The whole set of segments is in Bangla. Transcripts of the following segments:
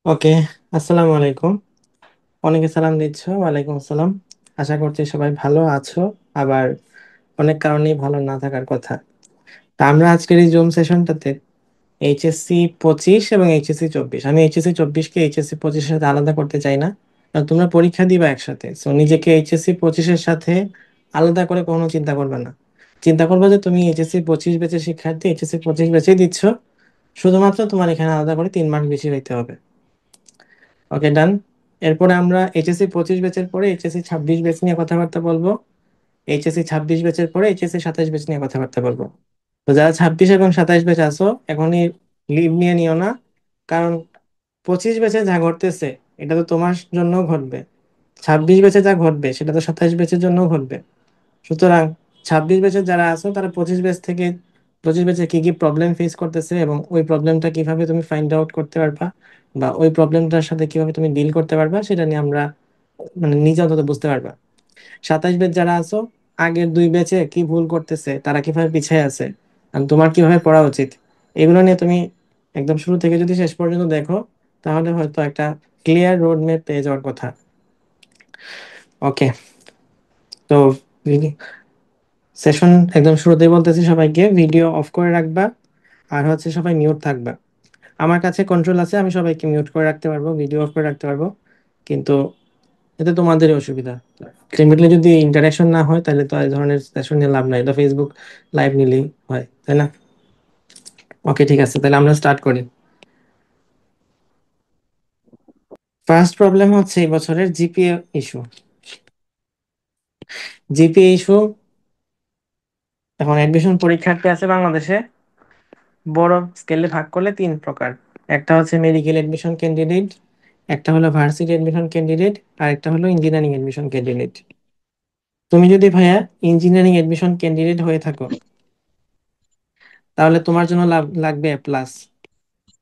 ওকে। আসসালামু আলাইকুম। অনেকে সালাম দিচ্ছ, ওয়ালাইকুম আসসালাম। আশা করছি সবাই ভালো আছো। আবার অনেক কারণেই ভালো না থাকার কথা। তা আমরা আজকের এই জুম সেশনটাতে এইচএসসি 25 এবং এইচএসসি 24, আমি এইচএসসি 24-কে এইচএসসি 25-এর সাথে আলাদা করতে চাই না, কারণ তোমরা পরীক্ষা দিবা একসাথে, সো নিজেকে এইচএসসি 25-এর সাথে আলাদা করে কোনো চিন্তা করবে না। চিন্তা করবে যে তুমি এইচএসসি 25 ব্যাচের শিক্ষার্থী, এইচএসসি 25 ব্যাচেই দিচ্ছ, শুধুমাত্র তোমার এখানে আলাদা করে 3 মার্ক বেশি হইতে হবে। ওকে, ডান। এরপরে আমরা এইচএসসি 25 ব্যাচের পরে এইচএসসি 26 ব্যাচ নিয়ে কথাবার্তা বলবো। এইচএসসি 26 ব্যাচের পরে এইচএসসি 27 ব্যাচ নিয়ে কথাবার্তা বলবো। তো যারা 26 এবং 27 ব্যাচ আছো, এখনই লিভ নিয়ে নিও না, কারণ 25 ব্যাচে যা ঘটতেছে এটা তো তোমার জন্য ঘটবে। 26 ব্যাচে যা ঘটবে সেটা তো 27 ব্যাচের জন্য ঘটবে। সুতরাং 26 ব্যাচের যারা আছো তারা 25 ব্যাচ থেকে 25 ব্যাচে কি কি প্রবলেম ফেস করতেছে এবং ওই প্রবলেমটা কিভাবে তুমি ফাইন্ড আউট করতে পারবা, বা ওই প্রবলেমটার সাথে কিভাবে তুমি ডিল করতে পারবা, সেটা নিয়ে আমরা মানে নিজে অন্তত বুঝতে পারবা। 27 ব্যাচ যারা আছো, আগের 2 ব্যাচে কি ভুল করতেছে, তারা কিভাবে পিছিয়ে আছে, আর তোমার কিভাবে পড়া উচিত, এগুলো নিয়ে তুমি একদম শুরু থেকে যদি শেষ পর্যন্ত দেখো, তাহলে হয়তো একটা ক্লিয়ার রোড ম্যাপ পেয়ে যাওয়ার কথা। ওকে। তো সেশন একদম শুরুতেই বলতেছি, সবাইকে ভিডিও অফ করে রাখবা, আর হচ্ছে সবাই মিউট থাকবা। আমার কাছে কন্ট্রোল আছে, আমি সবাইকে মিউট করে রাখতে পারবো, ভিডিও অফ করে রাখতে পারবো, কিন্তু এতে তোমাদেরই অসুবিধা। আলটিমেটলি যদি ইন্টারাকশন না হয়, তাহলে তো এই ধরনের সেশন নিয়ে লাভ নাই, এটা ফেসবুক লাইভ নিলেই হয়, তাই না? ওকে, ঠিক আছে, তাহলে আমরা স্টার্ট করি। ফার্স্ট প্রবলেম হচ্ছে এই বছরের জিপিএ ইস্যু। জিপিএ ইস্যু, এখন অ্যাডমিশন পরীক্ষার্থী আছে বাংলাদেশে, বড় স্কেলে ভাগ করলে 3 প্রকার। একটা হচ্ছে মেডিকেল এডমিশন ক্যান্ডিডেট, একটা হলো ভার্সিটি এডমিশন ক্যান্ডিডেট, আর একটা হলো ইঞ্জিনিয়ারিং এডমিশন ক্যান্ডিডেট। তুমি যদি ভাইয়া ইঞ্জিনিয়ারিং এডমিশন ক্যান্ডিডেট হয়ে থাকো, তাহলে তোমার জন্য লাগবে এ প্লাস।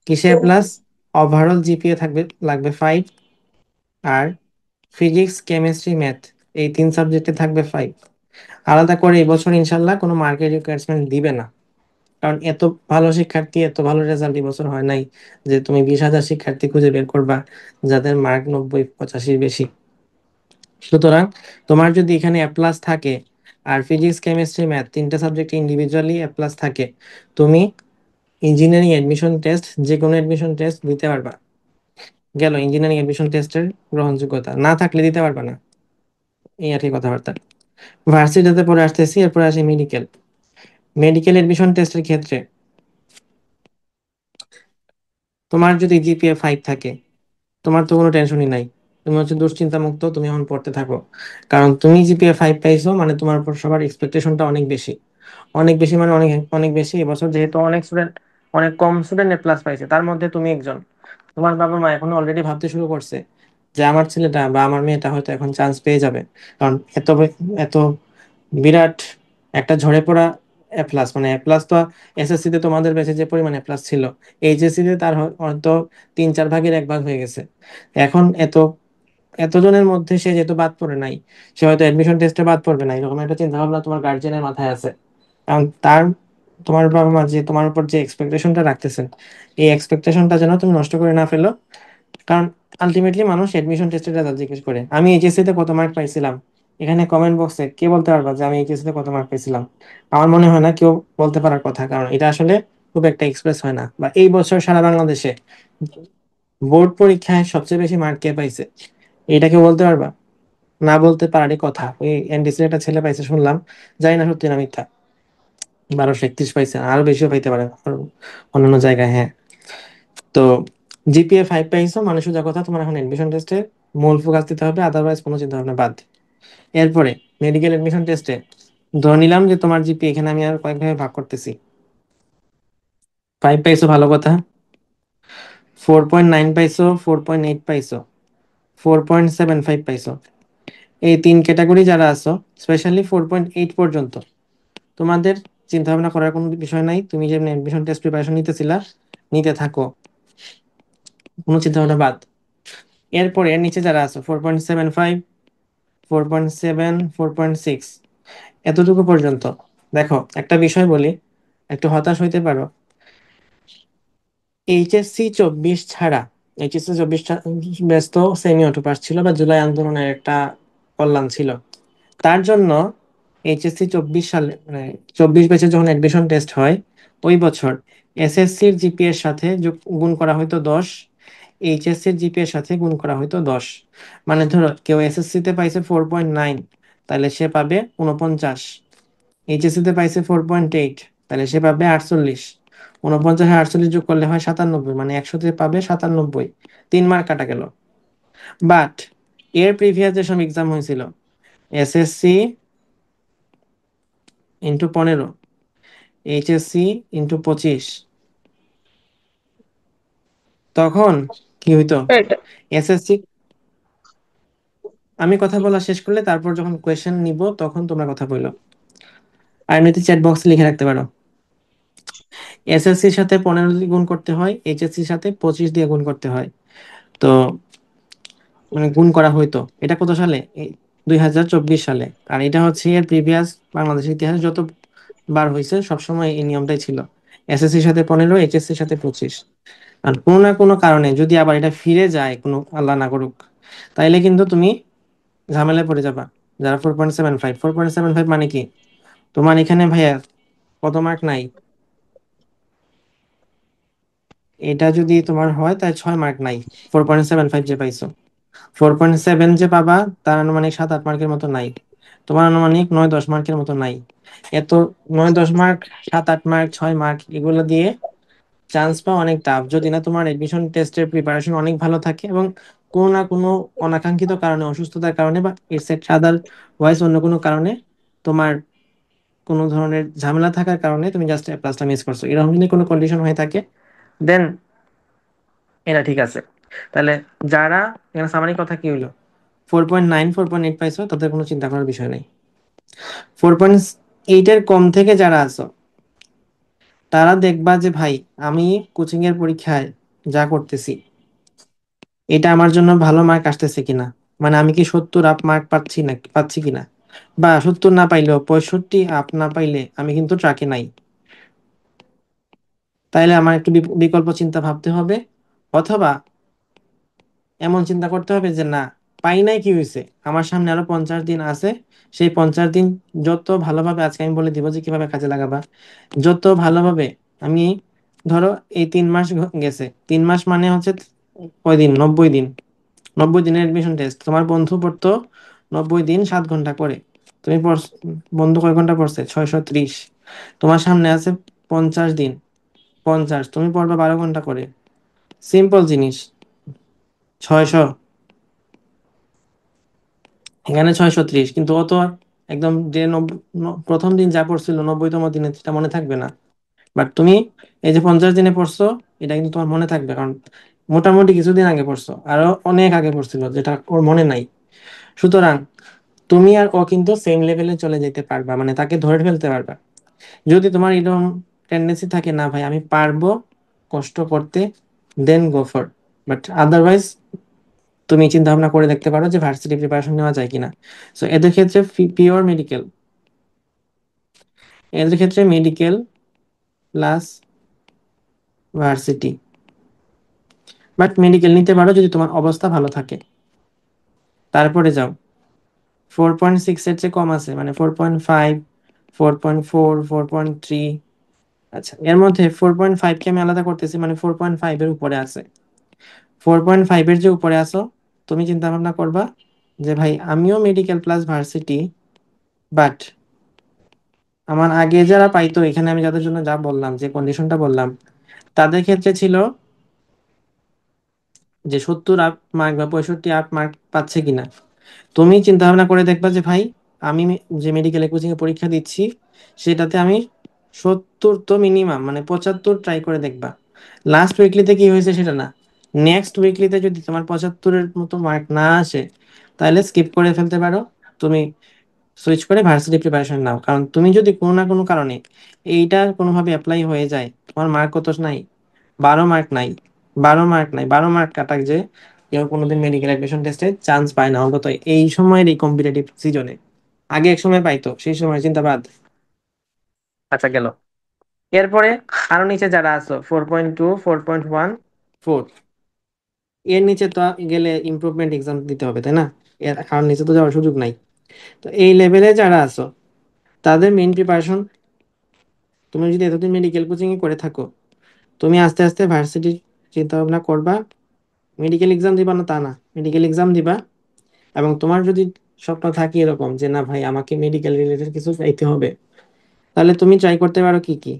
কিসে এ প্লাস? ওভারঅল জিপিএ থাকবে, লাগবে 5। আর ফিজিক্স, কেমিস্ট্রি, ম্যাথ, এই 3 সাবজেক্টে থাকবে 5। আলাদা করে এই বছর ইনশাল্লাহ কোনো মার্কেট রিকোয়ারমেন্ট দিবে না, কারণ এত ভালো শিক্ষার্থী, এত ভালো রেজাল্ট এই বছর হয় নাই যে তুমি 20,000 শিক্ষার্থী খুঁজে বের করবা যাদের মার্ক 90-85 বেশি। সুতরাং তোমার যদি এখানে এ প্লাস থাকে, আর ফিজিক্স, কেমিস্ট্রি, ম্যাথ 3টা সাবজেক্টে ইন্ডিভিজুয়ালি এ প্লাস থাকে, তুমি ইঞ্জিনিয়ারিং এডমিশন টেস্ট, যে কোনো এডমিশন টেস্ট দিতে পারবা। গেল ইঞ্জিনিয়ারিং এডমিশন টেস্টের গ্রহণযোগ্যতা, না থাকলে দিতে পারবা না। এই আর কি কথাবার্তা। ভার্সিটিতে পরে আসতেছি, এরপরে আসি মেডিকেল। মেডিকেল এডমিশন টেস্টের ক্ষেত্রে তোমার যদি জিপিএ 5 থাকে, তোমার তো কোনো টেনশনই নাই, তুমি হচ্ছে দুশ্চিন্তা মুক্ত, তুমি এখন পড়তে থাকো। কারণ তুমি জিপিএ 5 পাইছো মানে তোমার উপর সবার এক্সপেকটেশনটা অনেক বেশি। অনেক বেশি মানে অনেক অনেক বেশি। এবছর যেহেতু অনেক স্টুডেন্ট, অনেক কম স্টুডেন্ট এ প্লাস পাইছে, তার মধ্যে তুমি একজন। তোমার বাবা মা এখন অলরেডি ভাবতে শুরু করছে যে আমার ছেলেটা বা আমার মেয়েটা হয়তো এখন চান্স পেয়ে যাবে, কারণ এত বিরাট একটা ঝরে পড়া এ প্লাস, মানে এ প্লাস তো এসএসসি তে তোমাদের ব্যাচে যে পরিমাণ এ প্লাস ছিল, এইচএসসি তে তার হয়তো 3-4 ভাগের 1 ভাগ হয়ে গেছে। এখন এতজনের মধ্যে সে যেহেতু বাদ পড়ে নাই, সে হয়তো এডমিশন টেস্টে বাদ পড়বে না, এরকম একটা চিন্তা ভাবনা তোমার গার্জিয়ানের মাথায় আছে। কারণ তোমার বাবা মা যে তোমার উপর যে এক্সপেকটেশনটা রাখতেছেন, এই এক্সপেকটেশনটা যেন তুমি নষ্ট করে না ফেলো। কারণ আলটিমেটলি মানুষ এডমিশন টেস্টের রেজাল্ট জিজ্ঞেস করে, আমি এইচএসসি তে কত মার্ক পাইছিলাম, এখানে কমেন্ট বক্সে কে বলতে পারবা যে আমি এইচএসসি তে কত মার্ক পাইছিলাম? আমার মনে হয় না কেউ বলতে পারার কথা, কারণ এটা আসলে খুব একটা এক্সপ্রেস হয় না। বা এই বছর সারা বাংলাদেশে বোর্ড পরীক্ষায় সবচেয়ে বেশি মার্ক কে পাইছে, এটা কেউ বলতে পারবা? না বলতে পারারই কথা। ওই এনডিসির একটা ছেলে পাইছে শুনলাম, জানি না সত্যি না মিথ্যা, 1231 পাইছে, আরো বেশিও পাইতে পারে আরো অন্যান্য জায়গায়, হ্যাঁ। তো জিপিএ 5 পাইছো মানে সোজা কথা, তোমার এখন এডমিশন টেস্টে মূল ফোকাস দিতে হবে, আদারওয়াইজ কোনো চিন্তা ভাবনা বাদ। এরপরে মেডিকেল এডমিশন টেস্টে ধরে নিলাম যে তোমার জিপি, এখানে আমি আর কয়েকভাবে ভাগ করতেছি। 5 পাইছো, ভালো কথা। 4.9 পাইছো, 4.8 পাইছো, 4.75 পাইছো, এই 3 ক্যাটাগরি যারা আছো, স্পেশালি 4.8 পর্যন্ত, তোমাদের চিন্তা ভাবনা করার কোনো বিষয় নাই। তুমি যে এডমিশন টেস্ট প্রিপারেশন নিতেছিলা, নিতে থাকো, কোনো চিন্তা ভাবনা বাদ। এরপরে এর নিচে যারা আছো, 4.75, 4.7, 4.6, এতটুকু পর্যন্ত। দেখো একটা বিষয় বলি, একটু হতাশ হইতে পারো, এইচএসসি 24 ছাড়া এইচএসসি 24 ব্যাচ তো সেমি অটো পাস ছিল, বা জুলাই আন্দোলনের একটা কল্যাণ ছিল। তার জন্য এইচএসসি 24 সালে, মানে 24 ব্যাচে যখন অ্যাডমিশন টেস্ট হয়, ওই বছর এসএসসির জিপিএর সাথে গুণ করা হয়তো 10, এইচএসসির জিপিএর সাথে গুণ করা হয়তো 10। মানে ধরো কেউ এসএসসিতে পাইছে 4.9, তাহলে সে পাবে 49। এইচএসসিতে পাইছে 4.8, তাহলে সে পাবে 48। 49 আর 48 যোগ করলে হয় 97, মানে 100তে পাবে 97। 3 মার্ক কাটা গেল। বাট এর প্রিভিয়াস যেসব এক্সাম হয়েছিল, এসএসসি ইন্টু 15, এইচএসসি ইন্টু 25, তখন কি হইতো? এটা এসএসসি, আমি কথা বলা শেষ করলে তারপর যখন কোয়েশ্চেন নিব তখন তোমরা কথা বললো। আর এমনিতে চ্যাট বক্সে লিখে রাখতে পারো। এসএসসির সাথে 15 দিয়ে গুণ করতে হয়, এইচএসসির সাথে 25 দিয়ে গুণ করতে হয়। তো মানে গুণ করা হইতো। এটা কত সালে? 2024 সালে। আর এটা হচ্ছে এর প্রিভিয়াস বাংলাদেশের ইতিহাসে যতবার হয়েছে সবসময় এই নিয়মটাই ছিল, এসএসসির সাথে 15, এইচএসসির সাথে 25। আর কোনো না কোনো কারণে যদি আবার এটা ফিরে যায়, কোনো আল্লাহ না করুক, তাইলে কিন্তু তুমি ঝামেলায় পড়ে যাবা। যারা 4.75, 4.75 মানে কি? তোমার এখানে ভাইয়া কত মার্ক নাই, এটা যদি তোমার হয় তাহলে 6 মার্ক নাই। 4.75 যে পাইছো, 4.7 যে পাবা, তার আনুমানিক 7-8 মার্কের মতো নাই। তোমার আনুমানিক 9-10 মার্কের মতো নাই। এত 9-10 মার্ক, 7-8 মার্ক, 6 মার্ক, এগুলো দিয়ে চান্স পাওয়া অনেক টাফ, যদি না তোমার এডমিশন টেস্টের প্রিপারেশন অনেক ভালো থাকে এবং কোনো না কোনো অনাকাঙ্ক্ষিত কারণে, অসুস্থতার কারণে বা এটসেট্রা আদার ওয়াইজ অন্য কোনো কারণে তোমার কোনো ধরনের ঝামেলা থাকার কারণে তুমি জাস্ট প্লাসটা মিস করছো, এরকম যদি কোনো কন্ডিশন হয়ে থাকে, দেন এটা ঠিক আছে। তাহলে যারা, এখানে সামারি কথা কি হলো, 4.9, 4.8 পাইছো, তাদের কোনো চিন্তা করার বিষয় নেই। 4.8 এর কম থেকে যারা আছো, তারা দেখবা যে ভাই, আমি কোচিং এর পরীক্ষায় যা করতেছি, এটা আমার জন্য ভালো মার্ক আসতেছে কিনা, মানে আমি কি 70 আপ মার্ক পাচ্ছি না, পাচ্ছি কিনা, বা 70 না পাইলেও 65 আপ না পাইলে আমি কিন্তু ট্রাকে নাই। তাইলে আমার একটু বিকল্প চিন্তা ভাবতে হবে, অথবা এমন চিন্তা করতে হবে যে না, পাই নাই কি হয়েছে, আমার সামনে আরো 50 দিন আছে। সেই 50 দিন যত ভালোভাবে, আজকে আমি বলে দিব যে কিভাবে কাজে লাগাবা, যত ভালোভাবে আমি, ধরো এই 3 মাস গেছে, 3 মাস মানে হচ্ছে কয়দিন, 90 দিন। 90 দিনের এডমিশন টেস্ট, তোমার বন্ধু পড়তো 90 দিন 7 ঘন্টা করে, তুমি বন্ধু কয় ঘন্টা পড়ছে? 630। তোমার সামনে আছে 50 দিন, 50, তুমি পড়বা 12 ঘন্টা করে। সিম্পল জিনিস, 600, এখানে 630, কিন্তু ও তো আর একদম যে প্রথম দিন যা পড়ছিল 90তম দিনে সেটা মনে থাকবে না। বাট তুমি এই যে 50 দিনে পড়ছো, এটা কিন্তু তোমার মনে থাকবে, কারণ মোটামুটি কিছুদিন আগে পড়ছো, আরো অনেক আগে পড়ছিল যেটা ওর মনে নাই। সুতরাং তুমি আর ও কিন্তু সেম লেভেলে চলে যেতে পারবা, মানে তাকে ধরে ফেলতে পারবা। যদি তোমার এরকম টেন্ডেন্সি থাকে, না ভাই আমি পারবো কষ্ট করতে, দেন গো ফর। বাট আদারওয়াইজ তুমি চিন্তা ভাবনা করে দেখতে পারো যে ভার্সিটি প্রিপারেশন নেওয়া যায় কিনা। সো এদের ক্ষেত্রে পিওর মেডিকেল, এদের ক্ষেত্রে medical plus varsity. But medical নিতে পারো যদি তোমার অবস্থা ভালো থাকে। তারপরে যাও, 4.6 এর চেয়ে কম আছে, মানে 4.5, 4.4, 4.3। আচ্ছা, এর মধ্যে 4.5 কে আমি আলাদা করতেছি, মানে 4.5 এর উপরে আছে। 4.5 এর যে উপরে আছো, তুমি চিন্তা ভাবনা করবা যে ভাই আমিও মেডিকেল প্লাস ভার্সিটি, বাট আমার আগে যারা পাইতো, এখানে আমি যাদের জন্য যা বললাম, যে কন্ডিশনটা বললাম, তাদের ক্ষেত্রে ছিল যে 70 আপ মার্ক বা 65 আপ মার্ক পাচ্ছে কিনা। তুমি চিন্তা ভাবনা করে দেখবা যে ভাই, আমি যে মেডিকেল কোচিং এ পরীক্ষা দিচ্ছি, সেটাতে আমি 70 তো মিনিমাম, মানে 75 ট্রাই করে দেখবা। লাস্ট উইকলিতে কি হয়েছে সেটা না, নেক্সট উইকলিতে যদি তোমার 75-এর মতো মার্ক না আসে, তাহলে স্কিপ করে ফেলতে পারো। তুমি সুইচ করে ভার্সিটি প্রিপারেশন নাও, কারণ তুমি যদি কোনো না কোনো কারণে এইটা কোনোভাবে অ্যাপ্লাই হয়ে যায়, তোমার মার্ক কত নাই? 12 মার্ক নাই। 12 মার্ক নাই, 12 মার্ক কাটাক যে কেউ কোনোদিন মেডিকেল অ্যাডমিশন টেস্টে চান্স পায় না, অন্তত এই সময়ের এই কম্পিটিটিভ সিজনে। আগে এক সময় পাইতো, সেই সময় চিন্তাবাদ। আচ্ছা গেল। এরপরে আরো নিচে যারা আছো, 4.2, 4.1, 4, এর নিচে তো গেলে ইমপ্রুভমেন্ট এক্সাম দিতে হবে, তাই না? এর কারণ নিচে তো যাওয়ার সুযোগ নাই। তো এই লেভেলে যারা আছো তাদের মেইন প্রিপারেশন, তুমি যদি এতদিন মেডিকেল কোচিং এ করে থাকো, তুমি আস্তে আস্তে ভার্সিটির চিন্তা ভাবনা করবা। মেডিকেল এক্সাম দিবা না তা না, মেডিকেল এক্সাম দিবা। এবং তোমার যদি স্বপ্ন থাকে এরকম যে না ভাই আমাকে মেডিকেল রিলেটেড কিছু চাইতে হবে, তাহলে তুমি ট্রাই করতে পারো কি কি।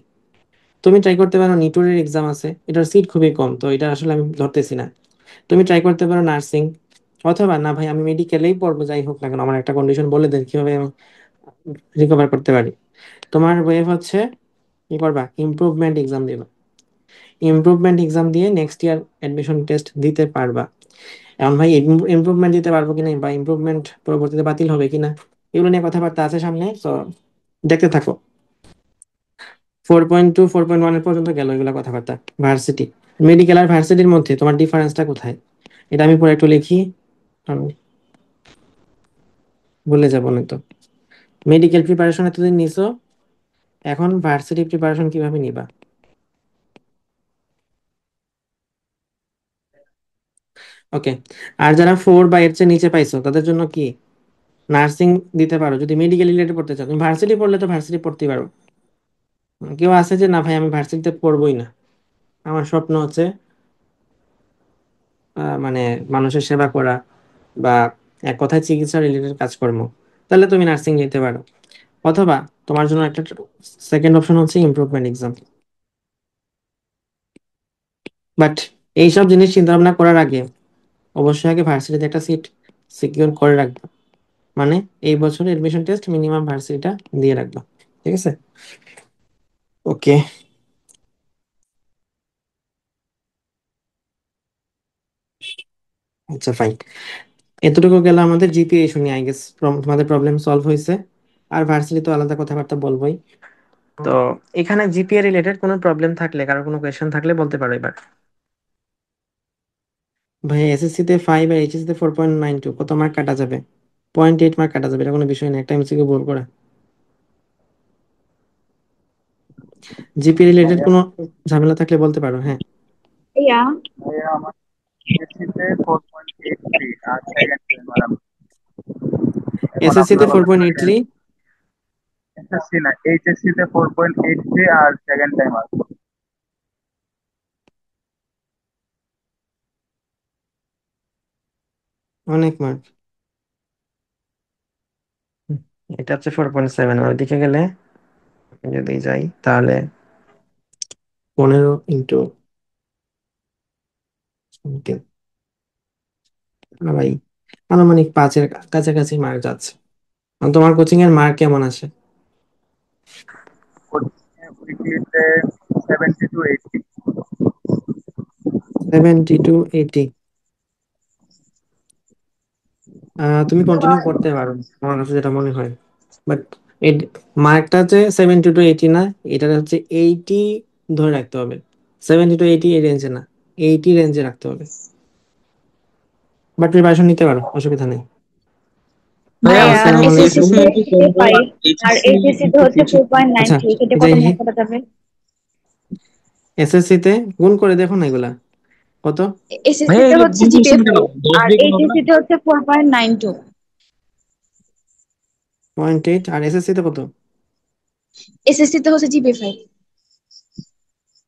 তুমি ট্রাই করতে পারো নিটোরের এক্সাম আছে, এটার সিট খুবই কম, তো এটা আসলে আমি ধরতেছি না। তুমি ট্রাই করতে পারো নার্সিং। অথবা না ভাই আমি মেডিকেলেই পড়বো, যাই হোক না কেন আমার একটা কন্ডিশন বলে দেন কিভাবে আমি রিকভার করতে পারি। তোমার ওয়েভ হচ্ছে কি করবা, ইমপ্রুভমেন্ট এক্সাম দিবা। ইমপ্রুভমেন্ট এক্সাম দিয়ে নেক্সট ইয়ার অ্যাডমিশন টেস্ট দিতে পারবা। এখন ভাই ইমপ্রুভমেন্ট দিতে পারবো কিনা বা ইমপ্রুভমেন্ট পরবর্তীতে বাতিল হবে কিনা, এগুলো নিয়ে কথাবার্তা আছে সামনে, তো দেখতে থাকো। 4.2 4.1 এর পর্যন্ত গেল এগুলো কথাবার্তা। ভার্সিটি, মেডিকেল আর ভার্সিটির মধ্যে তোমার ডিফারেন্সটা কোথায়, এটা আমি পরে একটু লিখি, আমি ভুলে যাবো না তো। মেডিকেল প্রিপারেশন এতদিন নিছো, এখন ভার্সিটি প্রিপারেশন কিভাবে নিবা? ওকে। আর যারা 4 বা এর চেয়ে নিচে পাইছো তাদের জন্য কি, নার্সিং দিতে পারো যদি মেডিকেল রিলেটেড পড়তে চাও। তুমি ভার্সিটি পড়লে তো ভার্সিটি পড়তেই পারো। কেউ আছে যে না ভাই আমি ভার্সিটিতে পড়বোই না, আমার স্বপ্ন হচ্ছে মানে মানুষের সেবা করা বা এক কথায় চিকিৎসা রিলেটেড কাজকর্ম, তাহলে তুমি নার্সিং নিতে পারো। অথবা তোমার জন্য একটা সেকেন্ড অপশন হচ্ছে ইমপ্রুভমেন্ট এক্সাম। বাট এইসব জিনিস চিন্তা ভাবনা করার আগে অবশ্যই আগে ভার্সিটিতে একটা সিট সিকিউর করে রাখবা। মানে এই বছর এডমিশন টেস্ট মিনিমাম ভার্সিটিটা দিয়ে রাখবা। ঠিক আছে? ওকে। আচ্ছা ফাইন, এতটুকু গেল আমাদের জিপিএ ইস্যু নিয়ে। আই গেস তোমাদের প্রবলেম সলভ হয়েছে। আর ভার্সিটি তো আলাদা কথাবার্তা বলবোই। তো এখানে জিপিএ রিলেটেড কোনো প্রবলেম থাকলে, কারো কোনো কোয়েশ্চেন থাকলে বলতে পারো এবার। ভাই এসএসসি তে 5 আর এইচএসসি তে 4.92 কত মার্ক কাটা যাবে? 0.8 মার্ক কাটা যাবে, এটা কোনো বিষয় না, একটা এমসিকিউ ভুল করা। জিপিএ রিলেটেড ভাইয়া কোনো ঝামেলা থাকলে বলতে পারো, হ্যাঁ। ভাইয়া ভাইয়া আমার এসএসসি তে 4.83 আর সেকেন্ড টাইমার আমি। এখন এসএসসি তে আপনার ফোর কথা পয়েন্ট এইট শুনে থ্রি এসএসসি না এইচএসসি তে 4.83 আর সেকেন্ড টাইমার। অনেক মার্ক। এটা হচ্ছে 4.7, ওর দিকে গেলে যদি যাই তাহলে 15 ইন্টু ভাই আনুমানিক 5-এর কাছাকাছি মার্ক যাচ্ছে। আর তোমার কোচিং এর মার্ক কেমন আসে? উইকিতে 70 to 80। 70 to 80। তুমি কন্টিনিউ করতে পারো, আমার কাছে যেটা মনে হয়। বাট এই মার্কটা হচ্ছে 70 to 80 না, এটা হচ্ছে 80 ধরে রাখতে হবে। 70 to 80 এই রেঞ্জে না, 80 রেঞ্জে রাখতে হবে। বাট প্রিপারেশন নিতে পারো, অসুবিধা নেই। ভাইয়া ভাইয়া আসসালামু এসএসসি আলাইকুম। এসএসসি তে তে 4 5 আর এইচএসসি এইচএসসি তে কিন্তু হচ্ছে কিছু। আচ্ছা 4.93, সেটা কত যাই, মার্ক কাটা যাবে? এসএসসি তে গুণ করে দেখো না এগুলা কত। এসএসসি ভাইয়া তে এগুলো হচ্ছে ভুল জিপিএ করছেন কেন? 5 দশ আর দিয়ে গুণ হবে না? এইচএসসি তে হচ্ছে 4.92। 0.8 আর এসএসসি তে কত? এসএসসি তে হচ্ছে জিপিএ 5।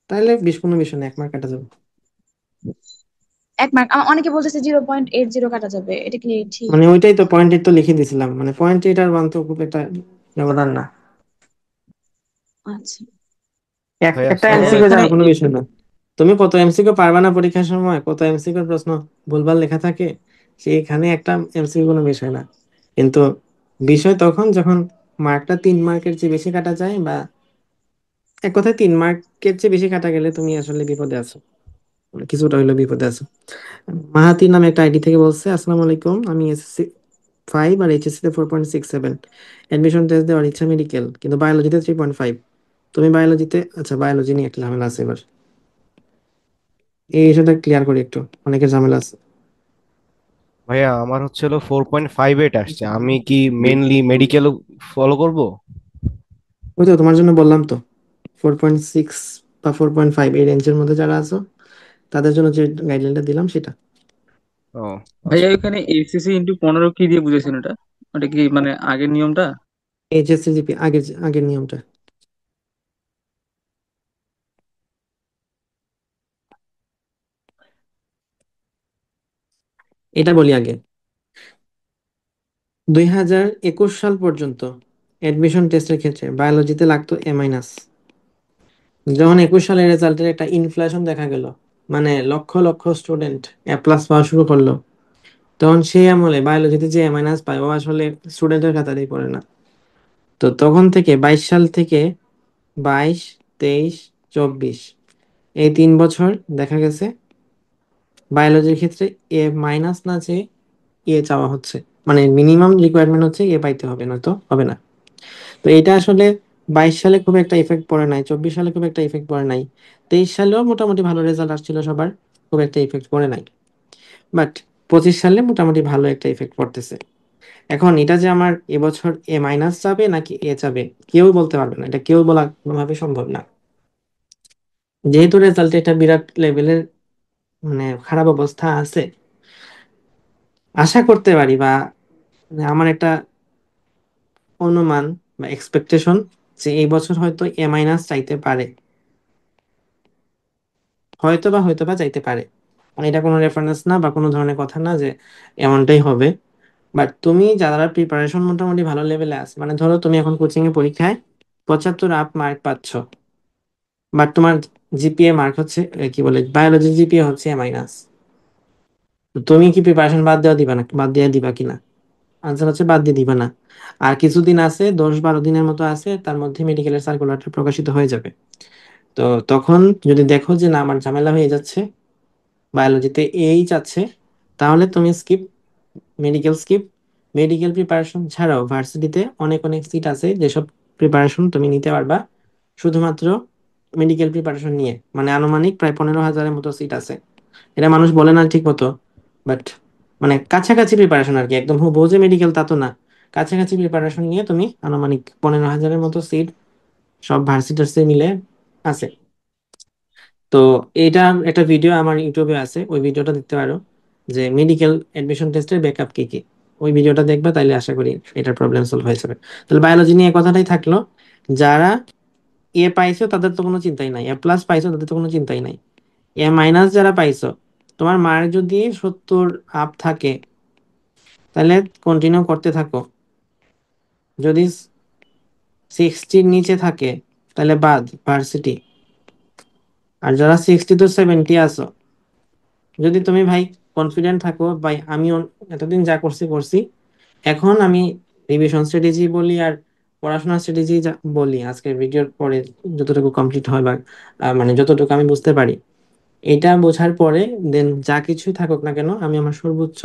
তাহলে 20 কোনো বিষয় না, 1 মার্ক কাটা যাবে। 1 মার্ক, অনেকে বলতেছে 0.80 কাটা যাবে, এটা কি ঠিক? মানে ওইটাই তো 0.8 তো লিখে দিছিলাম, মানে 0.8 আর 1 তো খুব একটা ব্যবধান না। আচ্ছা। ভাইয়া একটা আসসালামু এমসিকিউ আলাইকুম। যাওয়ার কোনো বিষয় না। তুমি কত এমসিকিউ পারবা না পরীক্ষার সময়, কত এমসিকিউ প্রশ্ন ভুলভাল লেখা থাকে, সেইখানে একটা এমসিকিউ কোনো বিষয় না। কিন্তু বিষয় তখন যখন মার্কটা 3 মার্কের চেয়ে বেশি কাটা যায়, বা এক কথায় 3 মার্কের চেয়ে বেশি কাটা গেলে তুমি আসলে বিপদে আছো, মানে কিছুটা হইলেও বিপদে আছো। মাহাতি নামে একটা আইডি থেকে বলছে, আসসালামু আলাইকুম, আমি এসএসসি 5 আর এইচএসসি তে 4.67, অ্যাডমিশন টেস্ট দেওয়ার ইচ্ছা মেডিকেল, কিন্তু বায়োলজিতে 3.5। তুমি বায়োলজিতে, আচ্ছা বায়োলজি নিয়ে একটা ঝামেলা আছে এবার, এই ইস্যুটা ক্লিয়ার করি একটু, অনেকের ঝামেলা আছে। ভাইয়া আমার হচ্ছে হলো 4.58 আসছে, আমি কি মেনলি মেডিকেল ফলো করব? ওই তো তোমার জন্য বললাম তো, 4.6 বা 4.5 এই রেঞ্জের মধ্যে যারা আছো তাদের জন্য যে গাইডলাইনটা দিলাম সেটা। ও ভাইয়া আচ্ছা। ওখানে এইচএসসি ইন্টু 15 কি দিয়ে বুঝেছেন এটা? ওটা কি মানে আগের নিয়মটা? এইচএসসি জিপি আগের আগের নিয়মটা। এটা বলি আগে, 2021 সাল পর্যন্ত অ্যাডমিশন টেস্টের ক্ষেত্রে বায়োলজিতে লাগতো A-। যখন 21 সালের রেজাল্টের একটা ইনফ্লেশন দেখা গেল, মানে লক্ষ লক্ষ স্টুডেন্ট A+ পাওয়া শুরু করলো, তখন সেই আমলে বায়োলজিতে যে A- পায় ও আসলে স্টুডেন্টের খাতাতেই পড়ে না। তো তখন থেকে 22 সাল থেকে 22, 23, 24 এই 3 বছর দেখা গেছে বায়োলজির ক্ষেত্রে A- না চেয়ে চাওয়া হচ্ছে, মানে মিনিমাম রিকোয়ারমেন্ট হচ্ছে পাইতে হবে, নয়তো হবে না। তো এটা আসলে 22 সালে খুব একটা ইফেক্ট পড়ে নাই, 24 সালে খুব একটা ইফেক্ট পড়ে নাই, 23 সালেও মোটামুটি ভালো রেজাল্ট আসছিল সবার, খুব একটা ইফেক্ট পড়ে নাই। বাট 25 সালে মোটামুটি ভালো একটা ইফেক্ট পড়তেছে। এখন এটা যে আমার এবছর A- যাবে নাকি যাবে, কেউ বলতে পারবে না, এটা কেউ বলা কোনোভাবে সম্ভব না। যেহেতু রেজাল্টে এটা বিরাট লেভেলের মানে খারাপ অবস্থা আছে, আশা করতে পারি বা মানে আমার একটা অনুমান বা এক্সপেকটেশন যে এই বছর হয়তো A- চাইতে পারে, হয়তো বা চাইতে পারে। মানে এটা কোনো রেফারেন্স না বা কোনো ধরনের কথা না যে এমনটাই হবে। বাট তুমি যারা প্রিপারেশন মোটামুটি ভালো লেভেলে আছে, মানে ধরো তুমি এখন কোচিং এ পরীক্ষায় 75 আপ মার্ক পাচ্ছ, বাট তোমার জিপিএ মার্ক হচ্ছে কি বলে বায়োলজি জিপিএ হচ্ছে A-। তো তুমি কি প্রিপারেশন বাদ দেওয়া দিবা না, বাদ দিয়ে দিবা কিনা? আনসার হচ্ছে বাদ দিয়ে দিবা না। আর কিছুদিন আছে, 10-12 দিনের মতো আছে, তার মধ্যে মেডিকেলের সার্কুলারটা প্রকাশিত হয়ে যাবে। তো তখন যদি দেখো যে না আমার ঝামেলা হয়ে যাচ্ছে, বায়োলজিতে চাচ্ছে, তাহলে তুমি skip, medical skip. Medical preparation ছাড়াও ভার্সিটিতে অনেক অনেক সিট আছে যেসব প্রিপারেশন তুমি নিতে পারবা শুধুমাত্র মেডিকেল প্রিপারেশন নিয়ে, মানে আনুমানিক প্রায় 15,000-এর মতো সিট আছে। এটা মানুষ বলে না ঠিক মতো, বাট মানে কাছাকাছি প্রিপারেশন আর কি, একদম হুবহু যে মেডিকেল তা তো না। কাছাকাছি প্রিপারেশন নিয়ে তুমি আনুমানিক 15,000-এর মতো সিট সব ভার্সিটাসে মিলে আছে। তো এটা একটা ভিডিও আমার ইউটিউবে আছে, ওই ভিডিওটা দেখতে পারো, যে মেডিকেল এডমিশন টেস্টের ব্যাকআপ কি কি। ওই ভিডিওটা দেখবা, তাইলে আশা করি এটার প্রবলেম সলভ হয়ে যাবে। তাহলে বায়োলজি নিয়ে কথাটাই থাকলো, যারা পাইছো তাদের তো কোনো চিন্তাই নাই, A+ পাইছো তাদের তো কোনো চিন্তাই নাই। যারা পাইছো, তোমার মার্ক যদি 70 আপ থাকে তাহলে কন্টিনিউ করতে থাকো, যদি 60-র নিচে থাকে তাহলে বাদ ভার্সিটি। আর যারা 60 to 70 আছো, যদি তুমি ভাই কনফিডেন্ট থাকো ভাই আমি এতদিন যা করছি করছি, এখন আমি রিভিশন স্ট্র্যাটেজি বলি আর পড়াশোনার স্ট্র্যাটেজি বলি আজকের ভিডিওর পরে, যতটুকু কমপ্লিট হয় বা মানে যতটুকু আমি বুঝতে পারি, এটা বোঝার পরে দেন যা কিছুই থাকুক না কেন আমি আমার সর্বোচ্চ,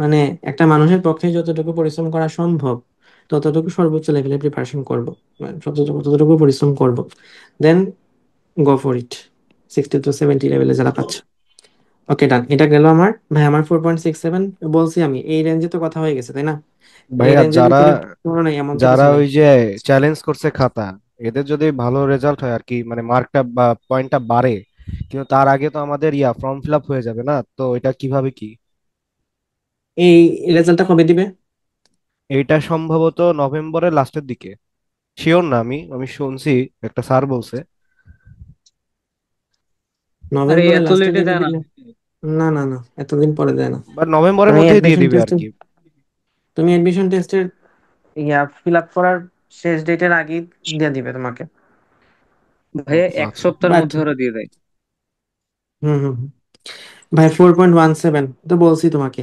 মানে একটা মানুষের পক্ষে যতটুকু পরিশ্রম করা সম্ভব ততটুকু সর্বোচ্চ লেভেলে প্রিপারেশন করব, মানে ততটুকু পরিশ্রম করব, দেন গো ফর ইট, 60 to 70 লেভেলে যারা পাচ্ছ। ওকে ডান, এটা গেল আমার ভাই, আমার 4.67 বলছি, আমি এই রেঞ্জে তো কথা হয়ে গেছে তাই না? এই ভাইয়া, রেঞ্জের যারা ভিতরে কোনো নাই, এমন তো যারা কিছু নাই। ওই যে চ্যালেঞ্জ করছে খাতা, এদের যদি ভালো রেজাল্ট হয় আর কি, মানে মার্কটা বা পয়েন্টটা বাড়ে, কিন্তু তার আগে তো আমাদের ফর্ম ফিল আপ হয়ে যাবে না, তো এটা কিভাবে কি? এই রেজাল্টটা কবে দিবে? এইটা সম্ভবত নভেম্বরের লাস্টের দিকে। শিওর না, আমি আমি শুনছি, একটা স্যার বলছে। আরে নভেম্বরের এত লাস্টের লেটে দিকে দেয় না? দিলে? না না না, এতদিন পরে দেয় না। বা নভেম্বরের মানে মধ্যেই দিয়ে অ্যাডমিশন দিবে আর টেস্টের, কি। তুমি অ্যাডমিশন টেস্টের ফিল আপ করার শেষ ডেটের আগেই দিয়ে দিবে তোমাকে। ও ভাইয়া এক আচ্ছা। সপ্তাহের বাট মধ্যে ওরা দিয়ে দেয়। হুম হুম হুম। ভাই 4.17 তো বলছি তোমাকে,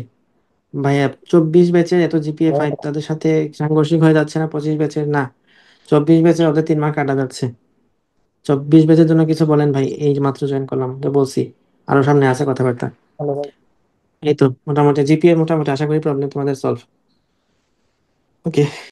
ভাইয়া 24 ব্যাচের এত জিপিএ 5 তাদের সাথে সাংঘর্ষিক হয়ে যাচ্ছে না 25 ব্যাচের? না, 24 ব্যাচের ওদের 3 মার্ক কাটা যাচ্ছে। 24 ব্যাচের জন্য কিছু বলেন ভাই, এই যে মাত্র জয়েন করলাম তো বলছি, আরো সামনে আছে কথাবার্তা। এই তো মোটামুটি জিপিএ, মোটামুটি আশা করি প্রবলেম তোমাদের সলভ। ওকে।